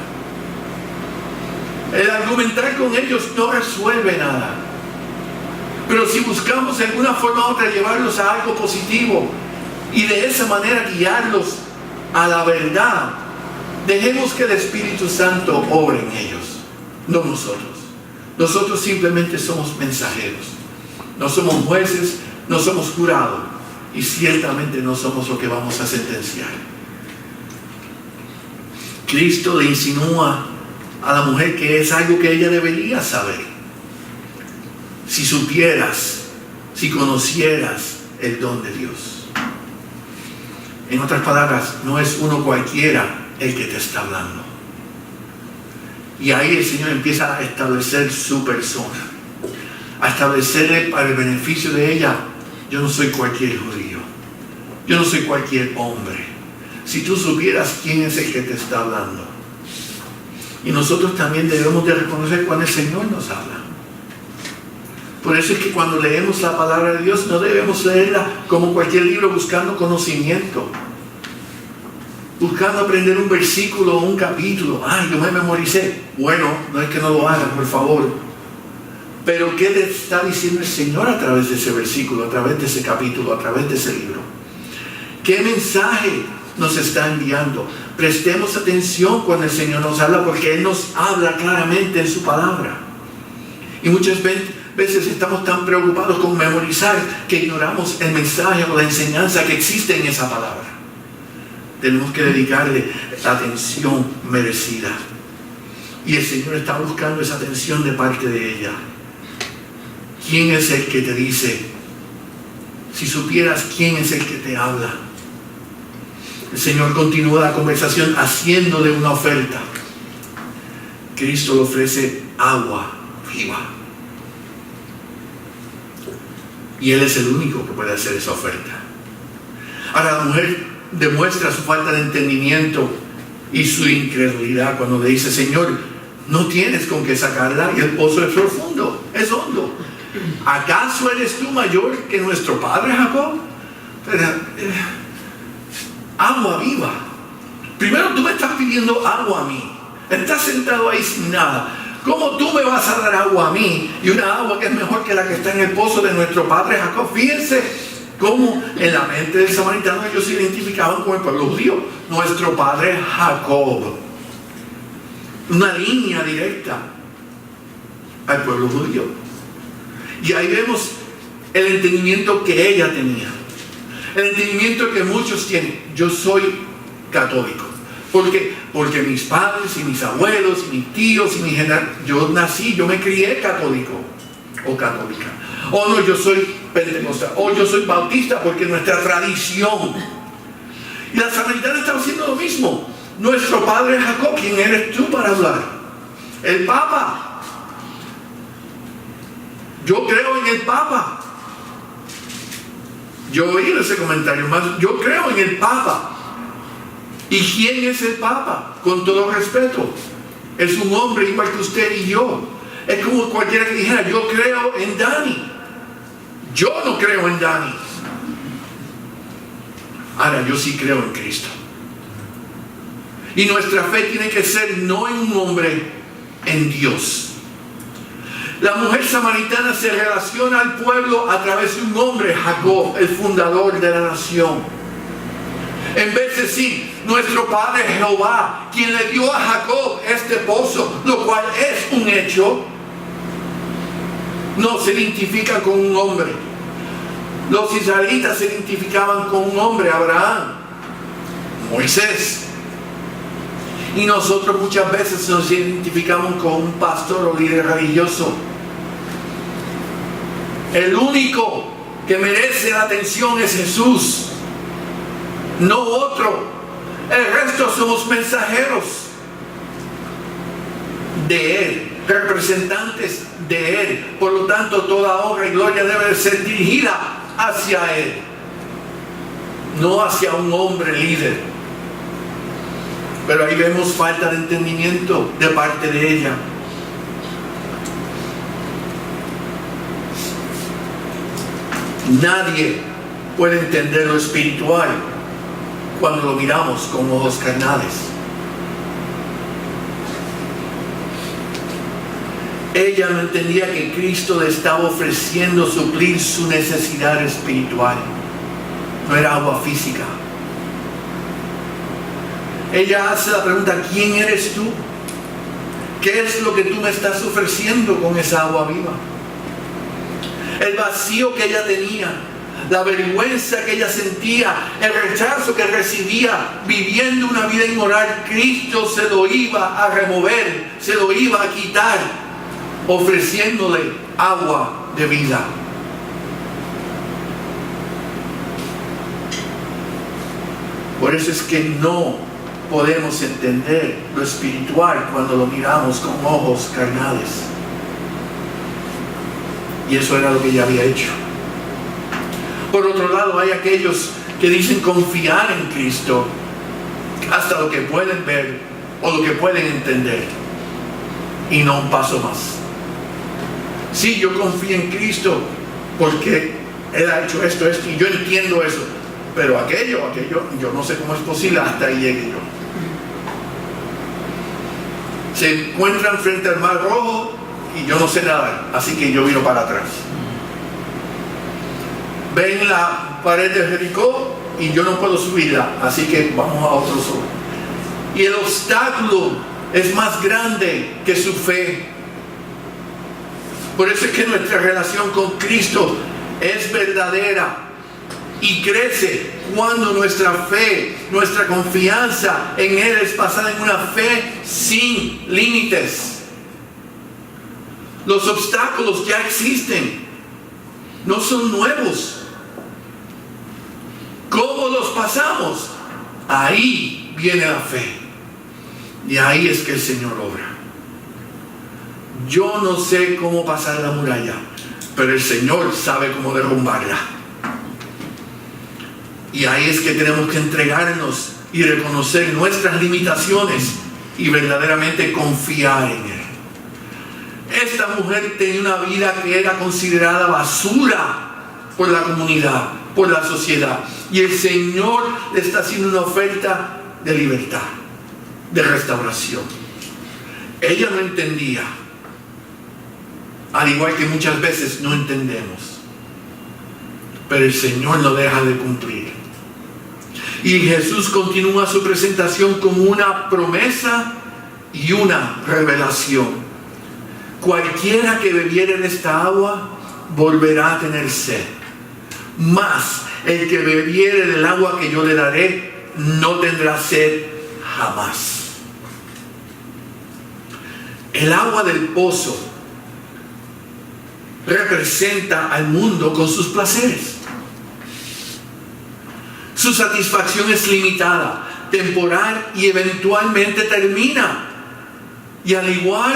El argumentar con ellos no resuelve nada. Pero si buscamos de alguna forma u otra llevarlos a algo positivo y de esa manera guiarlos a la verdad, dejemos que el Espíritu Santo obre en ellos, no nosotros. Nosotros simplemente somos mensajeros. No somos jueces, no somos jurados, y ciertamente no somos lo que vamos a sentenciar. Cristo le insinúa a la mujer que es algo que ella debería saber. Si supieras, si conocieras el don de Dios. En otras palabras, no es uno cualquiera el que te está hablando. Y ahí el Señor empieza a establecer su persona, a establecerle para el beneficio de ella: yo no soy cualquier judío, yo no soy cualquier hombre. Si tú supieras quién es el que te está hablando. Y nosotros también debemos de reconocer cuando el Señor nos habla. Por eso es que cuando leemos la palabra de Dios no debemos leerla como cualquier libro buscando conocimiento, buscando aprender un versículo o un capítulo. Ay, yo me memoricé. Bueno, no es que no lo hagan, por favor. Pero ¿qué le está diciendo el Señor a través de ese versículo, a través de ese capítulo, a través de ese libro? ¿Qué mensaje nos está enviando. Prestemos atención cuando el Señor nos habla, porque Él nos habla claramente en su palabra. Y muchas veces estamos tan preocupados con memorizar que ignoramos el mensaje o la enseñanza que existe en esa palabra. Tenemos que dedicarle la atención merecida. Y el Señor está buscando esa atención de parte de ella. ¿Quién es el que te dice? Si supieras quién es el que te habla. El Señor continúa la conversación haciéndole una oferta. Cristo le ofrece agua viva. Y Él es el único que puede hacer esa oferta. Ahora la mujer demuestra su falta de entendimiento y su incredulidad cuando le dice: Señor, no tienes con qué sacarla y el pozo es profundo, es hondo. ¿Acaso eres tú mayor que nuestro padre Jacob? Agua viva. Primero tú me estás pidiendo agua a mí. Estás sentado ahí sin nada. ¿Cómo tú me vas a dar agua a mí? Y una agua que es mejor que la que está en el pozo de nuestro padre Jacob. Fíjense cómo en la mente del samaritano ellos se identificaban con el pueblo judío. Nuestro padre Jacob. Una línea directa al pueblo judío. Y ahí vemos el entendimiento que ella tenía. El entendimiento que muchos tienen. Yo soy católico. Porque mis padres y mis abuelos y mis tíos y mi generación, yo nací, yo me crié católico o católica. O no, yo soy pentecostal. O yo soy bautista porque nuestra tradición. Y la samaritana estaba haciendo lo mismo. Nuestro padre Jacob, ¿quién eres tú para hablar? El Papa. Yo creo en el Papa. Yo oí ese comentario más. Yo creo en el Papa. ¿Y quién es el Papa? Con todo respeto, es un hombre igual que usted y yo. Es como cualquiera que dijera: yo creo en Dani. Yo no creo en Dani. Ahora, yo sí creo en Cristo. Y nuestra fe tiene que ser no en un hombre, en Dios. La mujer samaritana se relaciona al pueblo a través de un hombre, Jacob, el fundador de la nación. En vez de decir: nuestro padre Jehová, quien le dio a Jacob este pozo, lo cual es un hecho, no se identifica con un hombre. Los israelitas se identificaban con un hombre: Abraham, Moisés. Y nosotros muchas veces nos identificamos con un pastor o líder religioso. El único que merece la atención es Jesús, no otro. El resto somos mensajeros de Él, representantes de Él. Por lo tanto, toda honra y gloria debe ser dirigida hacia Él, no hacia un hombre líder. Pero ahí vemos falta de entendimiento de parte de ella. Nadie puede entender lo espiritual cuando lo miramos con ojos carnales. Ella no entendía que Cristo le estaba ofreciendo suplir su necesidad espiritual. No era agua física. Ella hace la pregunta: ¿quién eres tú? ¿Qué es lo que tú me estás ofreciendo con esa agua viva? El vacío que ella tenía, la vergüenza que ella sentía, el rechazo que recibía viviendo una vida inmoral, Cristo se lo iba a remover, se lo iba a quitar, ofreciéndole agua de vida. Por eso es que no podemos entender lo espiritual cuando lo miramos con ojos carnales. Y eso era lo que ella había hecho. Por otro lado, hay aquellos que dicen confiar en Cristo hasta lo que pueden ver o lo que pueden entender, y no un paso más. Sí, yo confío en Cristo porque Él ha hecho esto, y yo entiendo eso, pero aquello, yo no sé cómo es posible, hasta ahí llegué yo. Se encuentran frente al Mar Rojo y yo no sé nadar, así que yo viro para atrás. Ven la pared de Jericó y yo no puedo subirla, así que vamos a otro solo. Y el obstáculo es más grande que su fe. Por eso es que nuestra relación con Cristo es verdadera y crece cuando nuestra fe, nuestra confianza en Él es basada en una fe sin límites. Los obstáculos ya existen, no son nuevos. ¿Cómo los pasamos? Ahí viene la fe. Y ahí es que el Señor obra. Yo no sé cómo pasar la muralla, pero el Señor sabe cómo derrumbarla. Y ahí es que tenemos que entregarnos y reconocer nuestras limitaciones y verdaderamente confiar en Él. Esta mujer tenía una vida que era considerada basura por la comunidad, por la sociedad. Y el Señor le está haciendo una oferta de libertad, de restauración. Ella no entendía, al igual que muchas veces no entendemos, pero el Señor no deja de cumplir. Y Jesús continúa su presentación como una promesa y una revelación. Cualquiera que bebiere de esta agua volverá a tener sed, mas el que bebiere del agua que yo le daré no tendrá sed jamás. El agua del pozo representa al mundo con sus placeres. Su satisfacción es limitada, temporal y eventualmente termina. Y al igual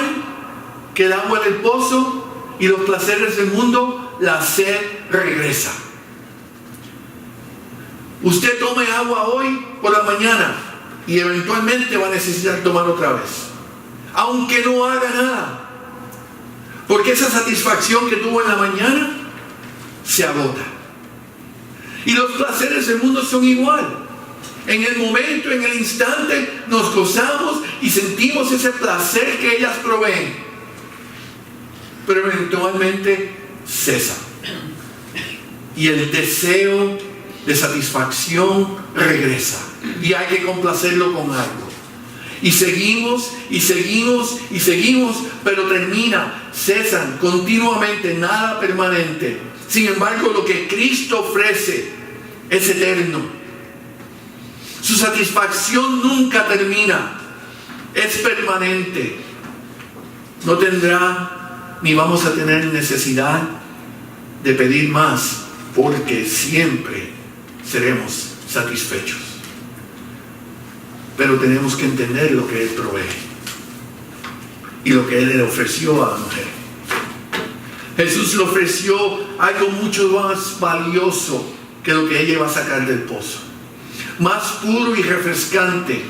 que el agua del pozo y los placeres del mundo, la sed regresa. Usted tome agua hoy por la mañana y eventualmente va a necesitar tomar otra vez, aunque no haga nada, porque esa satisfacción que tuvo en la mañana se agota. Y los placeres del mundo son igual. En el momento, en el instante, nos gozamos y sentimos ese placer que ellas proveen, pero eventualmente cesa. Y el deseo de satisfacción regresa. Y hay que complacerlo con algo. Y seguimos, y seguimos, y seguimos, pero termina, cesan continuamente, nada permanente. Sin embargo, lo que Cristo ofrece es eterno. Su satisfacción nunca termina, es permanente. No tendrá ni vamos a tener necesidad de pedir más, porque siempre seremos satisfechos. Pero tenemos que entender lo que Él provee y lo que Él le ofreció a la mujer. Jesús le ofreció algo mucho más valioso que lo que ella iba a sacar del pozo, más puro y refrescante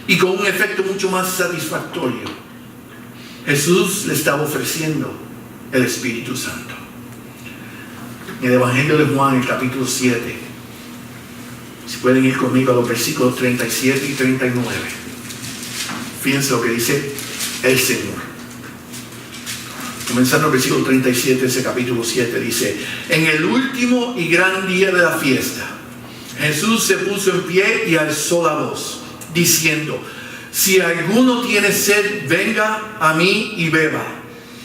y con un efecto mucho más satisfactorio. Jesús le estaba ofreciendo el Espíritu Santo. En el Evangelio de Juan, el capítulo 7, si pueden ir conmigo a los versículos 37 y 39, fíjense lo que dice el Señor. Comenzando el versículo 37 de ese capítulo 7, dice: en el último y gran día de la fiesta, Jesús se puso en pie y alzó la voz, diciendo: si alguno tiene sed, venga a mí y beba.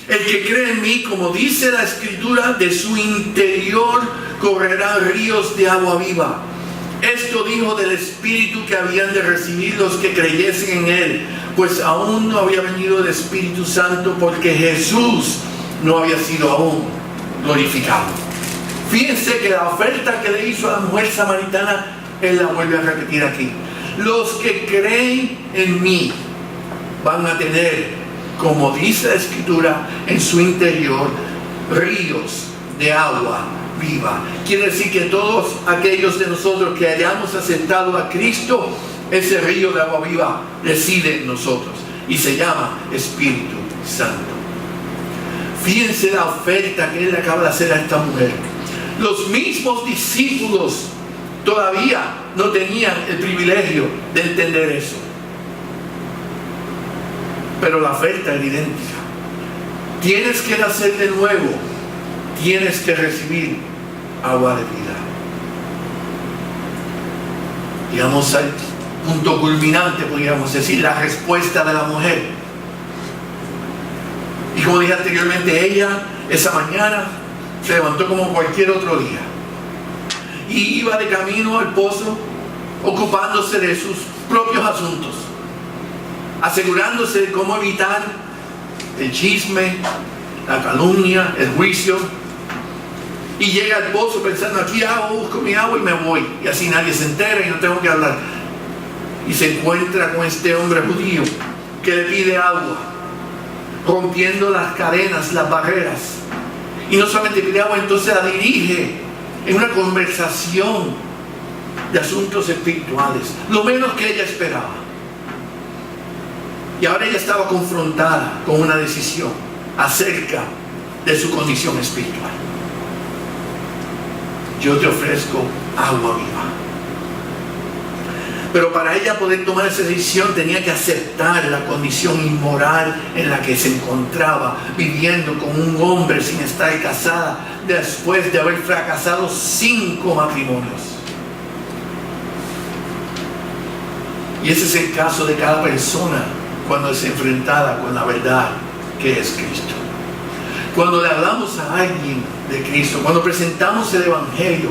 El que cree en mí, como dice la Escritura, de su interior correrán ríos de agua viva. Esto dijo del Espíritu que habían de recibir los que creyesen en Él, pues aún no había venido el Espíritu Santo, porque Jesús no había sido aún glorificado. Fíjense que la oferta que le hizo a la mujer samaritana, Él la vuelve a repetir aquí. Los que creen en mí van a tener, como dice la Escritura, en su interior ríos de agua viva. Quiere decir que todos aquellos de nosotros que hayamos aceptado a Cristo, ese río de agua viva reside en nosotros y se llama Espíritu Santo. Fíjense la oferta que Él acaba de hacer a esta mujer. Los mismos discípulos todavía no tenían el privilegio de entender eso, pero la oferta es idéntica. Tienes que nacer de nuevo, tienes que recibir agua de vida. digamos, al punto culminante, podríamos decir, la respuesta de la mujer. Y como dije anteriormente, ella esa mañana se levantó como cualquier otro día y iba de camino al pozo, ocupándose de sus propios asuntos, asegurándose de cómo evitar el chisme, la calumnia, el juicio. Y llega al pozo pensando, aquí busco mi agua y me voy, y así nadie se entera y no tengo que hablar. Y se encuentra con este hombre judío que le pide agua, rompiendo las cadenas, las barreras. Y no solamente pide agua, entonces la dirige en una conversación de asuntos espirituales, lo menos que ella esperaba. Y ahora ella estaba confrontada con una decisión acerca de su condición espiritual. Yo te ofrezco agua viva. Pero para ella poder tomar esa decisión tenía que aceptar la condición inmoral en la que se encontraba, viviendo con un hombre sin estar casada, después de haber fracasado 5 matrimonios. Y ese es el caso de cada persona cuando es enfrentada con la verdad que es Cristo. Cuando le hablamos a alguien de Cristo, cuando presentamos el Evangelio,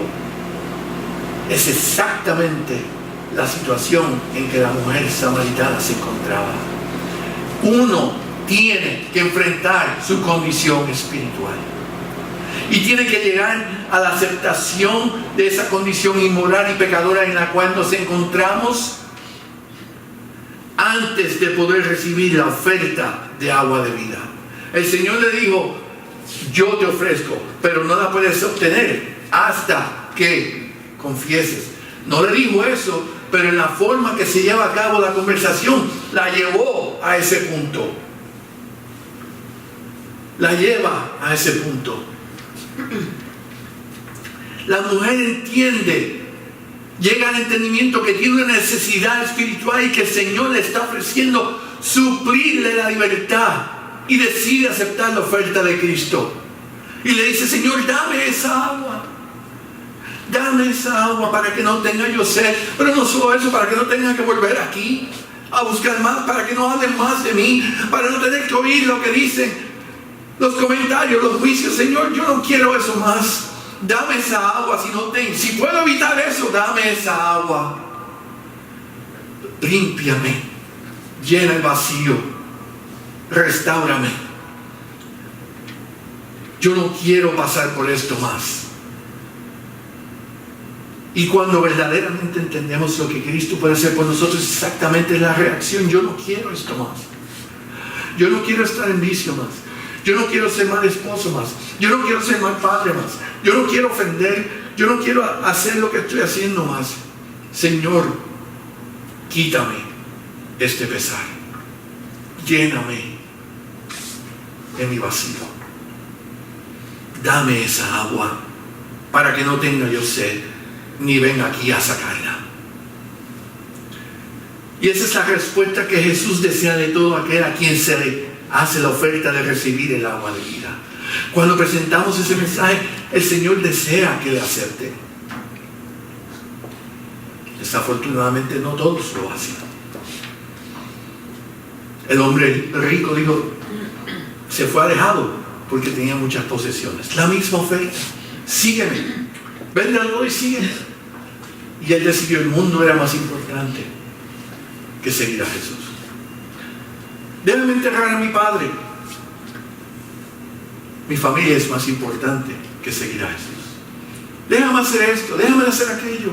es exactamente la situación en que la mujer samaritana se encontraba. Uno tiene que enfrentar su condición espiritual y tiene que llegar a la aceptación de esa condición inmoral y pecadora en la cual nos encontramos antes de poder recibir la oferta de agua de vida. El Señor le dijo, yo te ofrezco, pero no la puedes obtener hasta que confieses. No le dijo eso, pero en la forma que se lleva a cabo la conversación, la llevó a ese punto. La lleva a ese punto. La mujer entiende, llega al entendimiento que tiene una necesidad espiritual y que el Señor le está ofreciendo suplirle la libertad, y decide aceptar la oferta de Cristo. Y le dice, Señor, dame esa agua. Dame esa agua para que no tenga yo sed. Pero no solo eso, para que no tenga que volver aquí a buscar más, para que no hablen más de mí, para no tener que oír lo que dicen los comentarios, los juicios. Señor, yo no quiero eso más. Dame esa agua. Si puedo evitar eso, dame esa agua. Límpiame. Llena el vacío. Restáurame. Yo no quiero pasar por esto más. Y cuando verdaderamente entendemos lo que Cristo puede hacer por nosotros, exactamente la reacción. Yo no quiero esto más. Yo no quiero estar en vicio más. Yo no quiero ser mal esposo más. Yo no quiero ser mal padre más. Yo no quiero ofender. Yo no quiero hacer lo que estoy haciendo más. Señor, quítame este pesar. Lléname de mi vacío. Dame esa agua para que no tenga yo sed ni venga aquí a sacarla. Y esa es la respuesta que Jesús desea de todo aquel a quien se le hace la oferta de recibir el agua de vida. Cuando presentamos ese mensaje, el Señor desea que le acepten. Desafortunadamente no todos lo hacen. El hombre rico dijo, se fue alejado porque tenía muchas posesiones. La misma oferta, sígueme, véndelo y sígueme. Y él decidió, el mundo era más importante que seguir a Jesús. Déjame enterrar a mi padre. Mi familia es más importante que seguir a Jesús. Déjame hacer esto, déjame hacer aquello.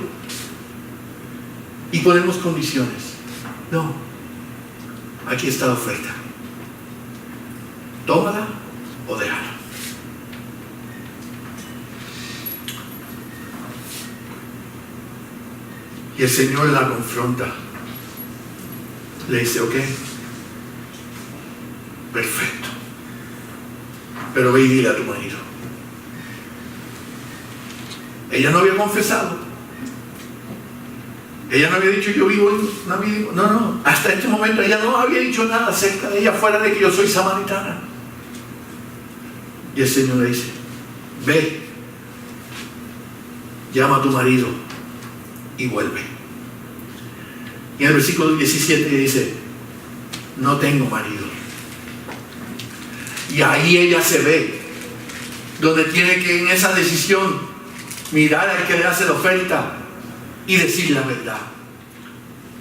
Y ponemos condiciones. No. Aquí está la oferta. Tómala o déjala. Y el Señor la confronta. Le dice, ok, perfecto, pero ve y dile a tu marido. Ella no había confesado. Ella no había dicho, yo vivo en una vida. No, hasta este momento ella no había dicho nada acerca de ella fuera de que yo soy samaritana. Y el Señor le dice, ve, llama a tu marido y vuelve. Y en el versículo 17 dice, no tengo marido. Y ahí ella se ve, donde tiene que en esa decisión mirar al que le hace la oferta y decir la verdad.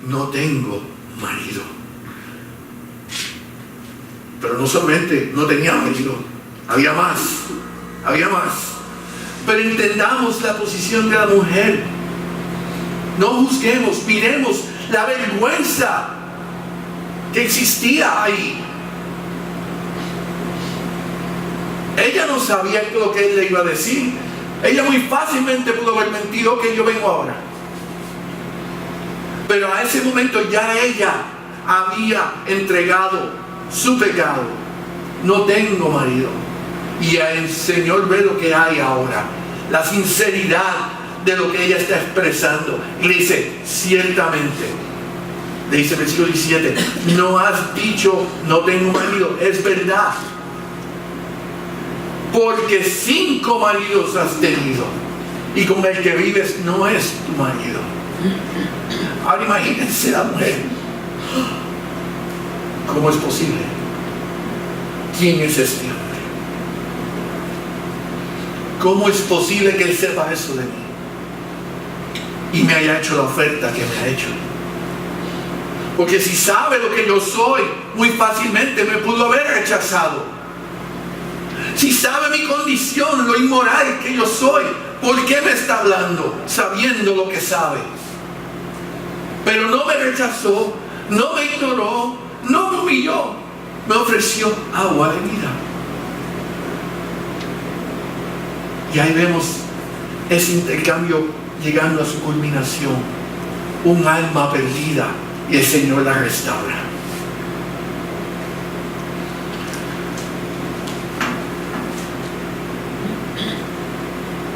No tengo marido. Pero no solamente no tenía marido, había más. Pero entendamos la posición de la mujer. No juzguemos, miremos la vergüenza que existía ahí. Ella no sabía lo que él le iba a decir. Ella muy fácilmente pudo haber mentido, que yo vengo ahora. Pero a ese momento ya ella había entregado su pecado. No tengo marido. Y el Señor ve lo que hay ahora, la sinceridad de lo que ella está expresando. Y le dice, ciertamente, le dice el versículo 17, no has dicho no tengo marido, es verdad, porque 5 maridos has tenido y con el que vives no es tu marido. Ahora imagínense la mujer. ¿Cómo es posible? ¿Quién es este hombre? ¿Cómo es posible que él sepa eso de mí y me haya hecho la oferta que me ha hecho? Porque si sabe lo que yo soy, muy fácilmente me pudo haber rechazado. Si sabe mi condición, lo inmoral que yo soy, ¿por qué me está hablando sabiendo lo que sabe? Pero no me rechazó, no me ignoró, no me humilló, me ofreció agua de vida. Y ahí vemos ese intercambio llegando a su culminación. Un alma perdida y el Señor la restaura.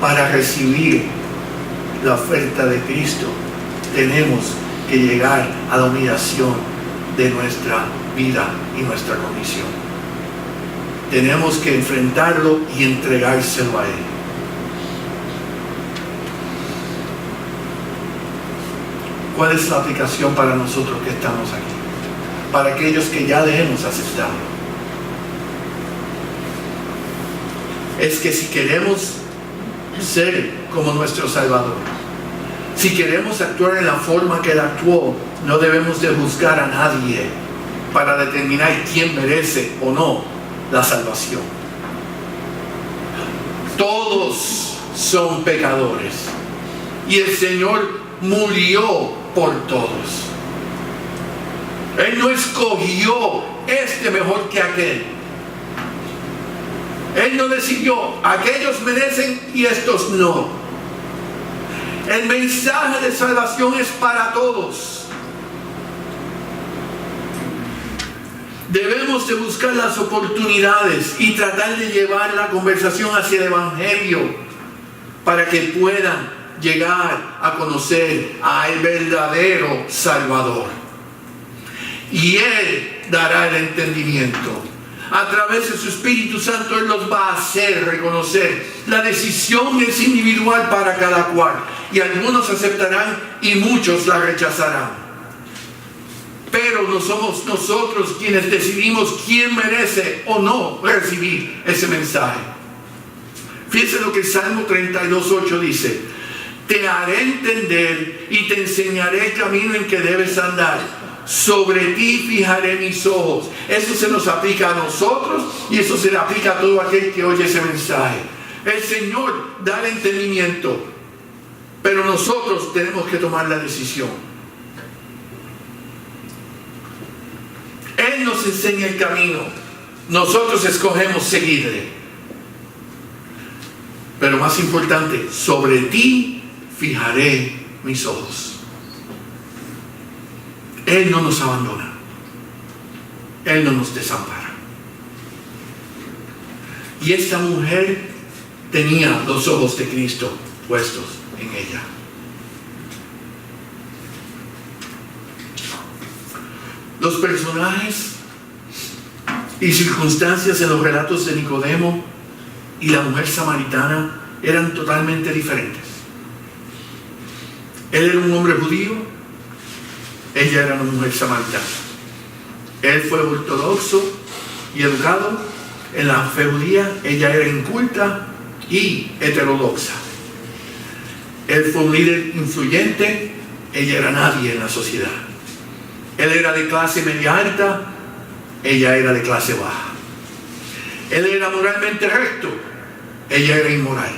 Para recibir la oferta de Cristo, tenemos que llegar a la humillación de nuestra vida y nuestra condición. Tenemos que enfrentarlo y entregárselo a Él. ¿Cuál es la aplicación para nosotros que estamos aquí? Para aquellos que ya le hemos aceptado. Es que si queremos ser como nuestro Salvador, si queremos actuar en la forma que Él actuó, no debemos de juzgar a nadie para determinar quién merece o no la salvación. Todos son pecadores y el Señor murió por todos. Él no escogió este mejor que aquel. Él no decidió, aquellos merecen y estos no. El mensaje de salvación es para todos. Debemos de buscar las oportunidades y tratar de llevar la conversación hacia el Evangelio para que puedan llegar a conocer al verdadero Salvador. Y Él dará el entendimiento. A través de su Espíritu Santo Él los va a hacer reconocer. La decisión es individual para cada cual. Y algunos aceptarán y muchos la rechazarán. Pero no somos nosotros quienes decidimos quién merece o no recibir ese mensaje. Fíjense lo que el Salmo 32:8 dice: te haré entender y te enseñaré el camino en que debes andar. Sobre ti fijaré mis ojos. Eso se nos aplica a nosotros y eso se le aplica a todo aquel que oye ese mensaje. El Señor da el entendimiento, pero nosotros tenemos que tomar la decisión. Él nos enseña el camino, nosotros escogemos seguirle. Pero más importante, sobre ti fijaré mis ojos. Él no nos abandona. Él no nos desampara. Y esta mujer tenía los ojos de Cristo puestos en ella. Los personajes y circunstancias en los relatos de Nicodemo y la mujer samaritana eran totalmente diferentes. Él era un hombre judío. ella era una mujer samaritana. Él fue ortodoxo y educado en la fe judía, ella era inculta y heterodoxa. Él fue un líder influyente, ella era nadie en la sociedad. Él era de clase media alta, ella era de clase baja. Él era moralmente recto, ella era inmoral.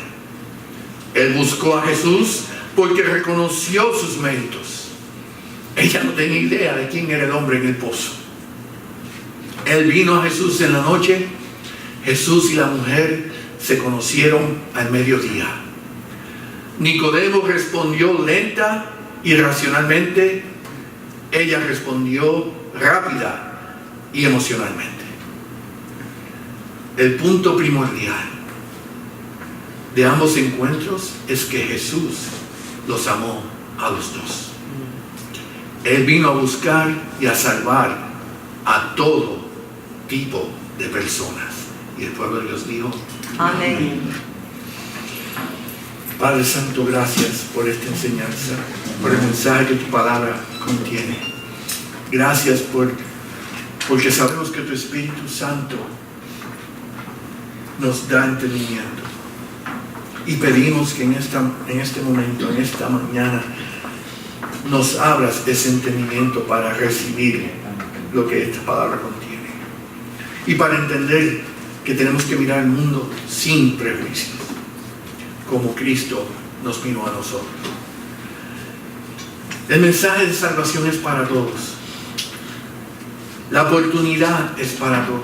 Él buscó a Jesús porque reconoció sus méritos. Ella no tenía idea de quién era el hombre en el pozo. Él vino a Jesús en la noche. Jesús y la mujer se conocieron al mediodía. Nicodemo respondió lenta y racionalmente. Ella respondió rápida y emocionalmente. El punto primordial de ambos encuentros es que Jesús los amó a los dos. Él vino a buscar y a salvar a todo tipo de personas. Y el pueblo de Dios dijo: amén. Padre Santo, gracias por esta enseñanza, por el mensaje que tu palabra contiene. Gracias porque sabemos que tu Espíritu Santo nos da entendimiento. Y pedimos que en este momento, en esta mañana, nos abras ese entendimiento para recibir lo que esta palabra contiene. Y para entender que tenemos que mirar el mundo sin prejuicios, como Cristo nos miró a nosotros. El mensaje de salvación es para todos. La oportunidad es para todos.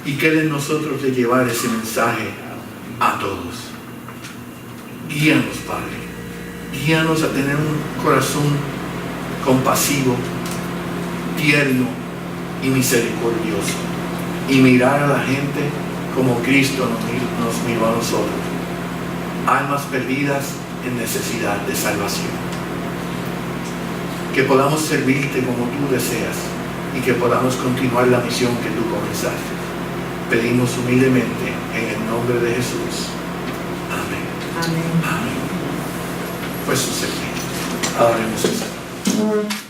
Y queda en nosotros de llevar ese mensaje a todos. Guíanos, Padre. Guíanos a tener un corazón compasivo, tierno y misericordioso. Y mirar a la gente como Cristo nos miró a nosotros. Almas perdidas en necesidad de salvación. Que podamos servirte como tú deseas y que podamos continuar la misión que tú comenzaste. Pedimos humildemente en el nombre de Jesús. Amén. Amén. Amén. Pues sucede. Adoremos a Dios.